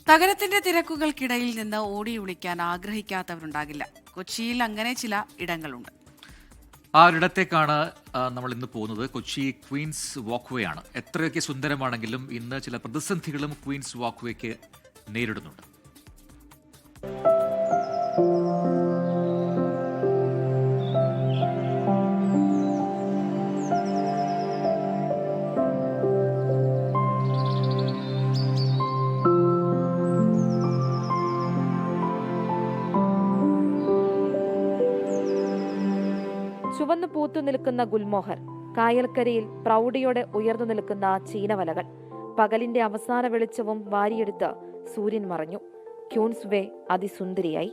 നഗരത്തിന്റെ തിരക്കുകൾക്കിടയിൽ നിന്ന് ഓടി ഒളിക്കാൻ ആഗ്രഹിക്കാത്തവരുണ്ടാകില്ല. കൊച്ചിയിൽ അങ്ങനെ ചില ഇടങ്ങളുണ്ട്. ആ ഒരിടത്തേക്കാണ് നമ്മൾ ഇന്ന് പോകുന്നത്. കൊച്ചി ക്വീൻസ് വാക്ക്വേ ആണ്. എത്രയൊക്കെ സുന്ദരമാണെങ്കിലും ഇന്ന് ചില പ്രതിസന്ധികളും ക്വീൻസ് വാക്ക്വേക്ക് നേരിടുന്നുണ്ട്. ചുവന്നു പൂത്തു നിൽക്കുന്ന ഗുൽമോഹർ, കായൽക്കരയിൽ പ്രൗഢിയോടെ ഉയർന്നു നിൽക്കുന്ന ചീനവലകൾ, പകലിന്റെ അവസാന വെളിച്ചവും വാരിയെടുത്ത് സൂര്യൻ മറഞ്ഞു. ക്യൂൻസ് വേ അതിസുന്ദരിയായി.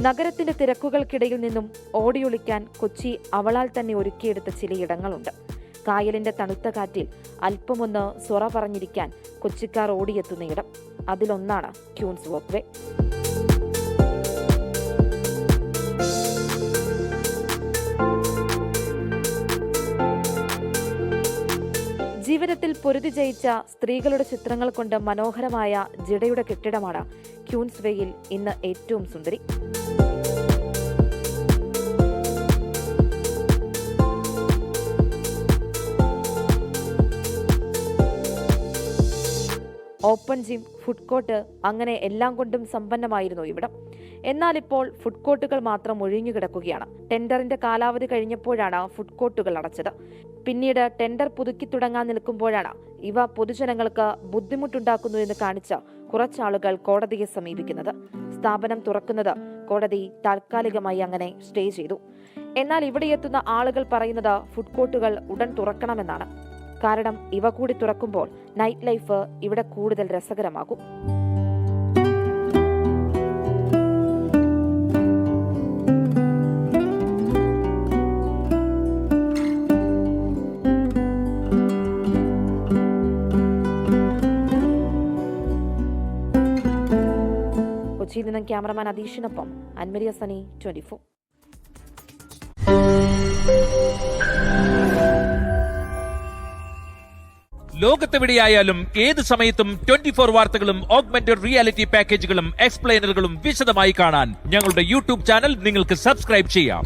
നഗരത്തിന്റെ തിരക്കുകൾക്കിടയിൽ നിന്നും ഓടിയൊളിക്കാൻ കൊച്ചി അവളാൽ തന്നെ ഒരുക്കിയെടുത്ത ചിലയിടങ്ങളുണ്ട്. കായലിന്റെ തണുത്ത കാറ്റിൽ അല്പമൊന്ന് സൊറ പറഞ്ഞിരിക്കാൻ കൊച്ചിക്കാർ ഓടിയെത്തുന്നയിടം. അതിലൊന്നാണ് ക്യൂൻസ് വാക്ക്വേ. ജീവിതത്തിൽ പൊരുതി ജയിച്ച സ്ത്രീകളുടെ ചിത്രങ്ങൾ കൊണ്ട് മനോഹരമായ ജടയുടെ കെട്ടിടമാണ് ക്യൂൻസ് വേയിൽ ഇന്ന് ഏറ്റവും സുന്ദരി. ഓപ്പൺ ജിം, ഫുഡ് കോർട്ട്, അങ്ങനെ എല്ലാം കൊണ്ടും സമ്പന്നമായിരുന്നു ഇവിടം. എന്നാൽ ഇപ്പോൾ ഫുഡ് കോർട്ടുകൾ മാത്രം ഒഴിഞ്ഞു കിടക്കുകയാണ്. ടെൻഡറിന്റെ കാലാവധി കഴിഞ്ഞപ്പോഴാണ് ഫുഡ് കോർട്ടുകൾ അടച്ചത്. പിന്നീട് ടെൻഡർ പുതുക്കി തുടങ്ങാൻ നിൽക്കുമ്പോഴാണ് ഇവ പൊതുജനങ്ങൾക്ക് ബുദ്ധിമുട്ടുണ്ടാക്കുന്നു എന്ന് കാണിച്ച് കുറച്ചാളുകൾ കോടതിയെ സമീപിക്കുന്നത്. സ്ഥാപനം തുറക്കുന്നത് കോടതി താൽക്കാലികമായി അങ്ങനെ സ്റ്റേ ചെയ്തു. എന്നാൽ ഇവിടെ എത്തുന്ന ആളുകൾ പറയുന്നത് ഫുഡ് കോർട്ടുകൾ ഉടൻ തുറക്കണമെന്നാണ്. കാരണം ഇവ കൂടി തുറക്കുമ്പോൾ നൈറ്റ് ലൈഫ് ഇവിടെ കൂടുതൽ രസകരമാകും. കൊച്ചിയിൽ നിന്നും ക്യാമറമാൻ അദീഷിനൊപ്പം അൻമരിയ സനി, 24. ലോകത്തെവിടെയായാലും ഏത് സമയത്തും 24 വാർത്തകളും ഓഗ്മെന്റഡ് റിയാലിറ്റി പാക്കേജുകളും എക്സ്പ്ലെയിനറുകളും വിശദമായി കാണാൻ ഞങ്ങളുടെ യൂട്യൂബ് ചാനൽ നിങ്ങൾക്ക് സബ്സ്ക്രൈബ് ചെയ്യാം.